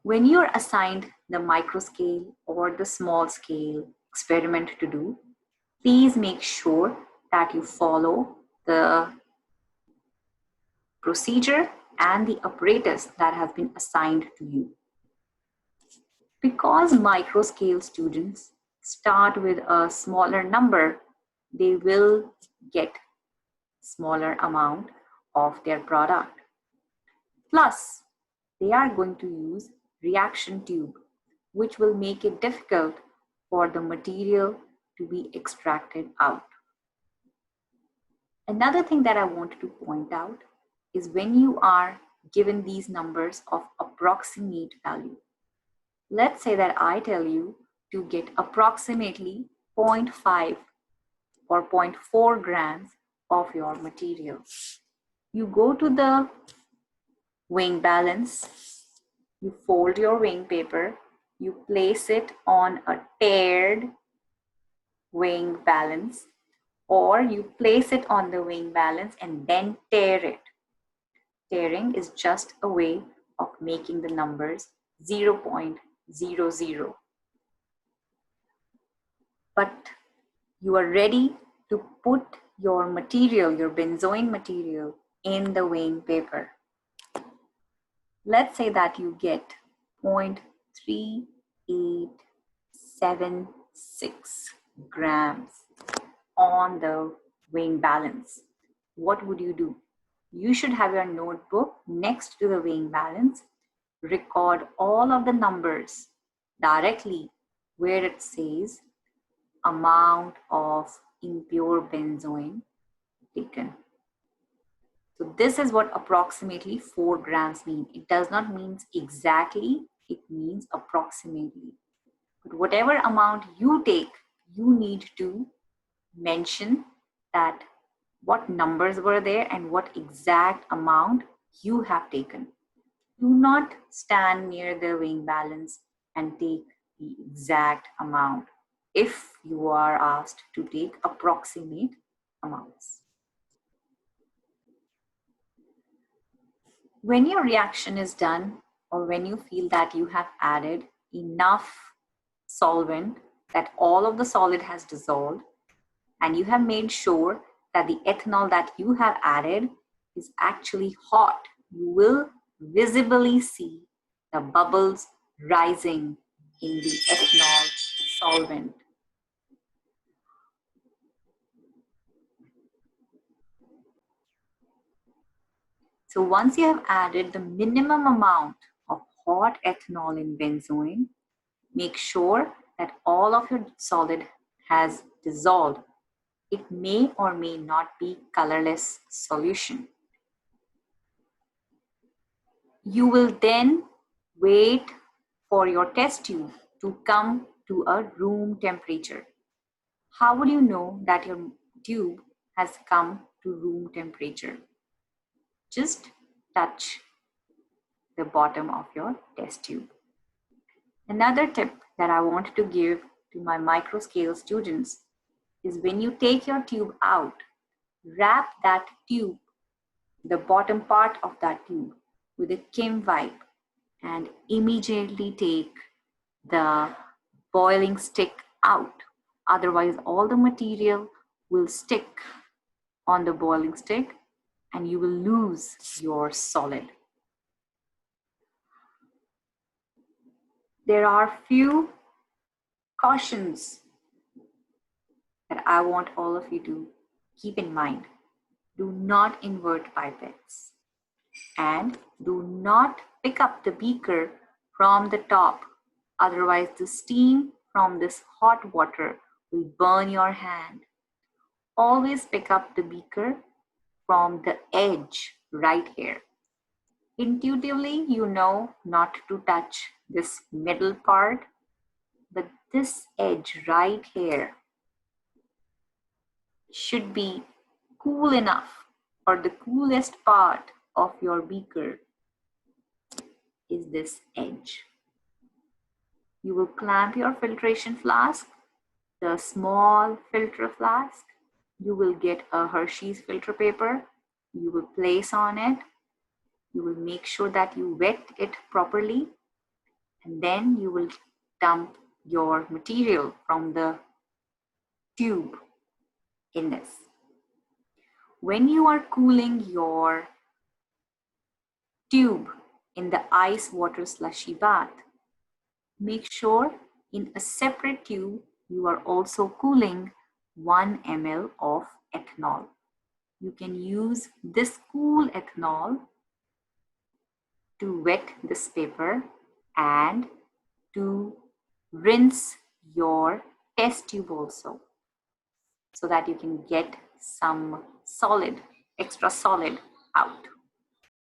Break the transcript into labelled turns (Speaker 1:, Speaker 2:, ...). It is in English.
Speaker 1: When you're assigned the micro scale or the small scale experiment to do, please make sure that you follow the procedure and the apparatus that has been assigned to you. Because micro scale students start with a smaller number, they will get smaller amount of their product. Plus, they are going to use reaction tube, which will make it difficult for the material to be extracted out. Another thing that I wanted to point out is when you are given these numbers of approximate value. Let's say that I tell you to get approximately 0.5 or 0.4 grams of your material. You go to the weighing balance, you fold your weighing paper, you place it on a tiered weighing balance, or you place it on the weighing balance and then tear it. Tearing is just a way of making the numbers 0.00. But you are ready to put your material, your benzoin material, in the weighing paper. Let's say that you get 0.3876 grams on the weighing balance. What would you do? You should have your notebook next to the weighing balance. Record all of the numbers directly where it says amount of impure benzoin taken. So this is what approximately 4 grams mean. It does not mean exactly, it means approximately. But whatever amount you take, you need to mention that what numbers were there and what exact amount you have taken. Do not stand near the weighing balance and take the exact amount if you are asked to take approximate amounts. When your reaction is done, or when you feel that you have added enough solvent that all of the solid has dissolved, and you have made sure that the ethanol that you have added is actually hot, you will visibly see the bubbles rising in the ethanol solvent. So once you have added the minimum amount of hot ethanol in benzoin, make sure that all of your solid has dissolved. It may or may not be colorless solution. You will then wait for your test tube to come to a room temperature. How would you know that your tube has come to room temperature? Just touch the bottom of your test tube. Another tip that I want to give to my micro scale students is when you take your tube out, wrap that tube, the bottom part of that tube, with a Kim wipe and immediately take the boiling stick out. Otherwise, all the material will stick on the boiling stick and you will lose your solid. There are few cautions that I want all of you to keep in mind. Do not invert pipettes and do not pick up the beaker from the top. Otherwise, the steam from this hot water will burn your hand. Always pick up the beaker from the edge right here. Intuitively, you know not to touch this middle part, but this edge right here should be cool enough, or the coolest part of your beaker is this edge. You will clamp your filtration flask, the small filter flask. You will get a Hershey's filter paper. You will place on it. You will make sure that you wet it properly. And then you will dump your material from the tube in this. When you are cooling your tube in the ice water slushy bath, make sure in a separate tube you are also cooling 1 ml of ethanol. You can use this cool ethanol to wet this paper and to rinse your test tube also, so that you can get some solid, extra solid out.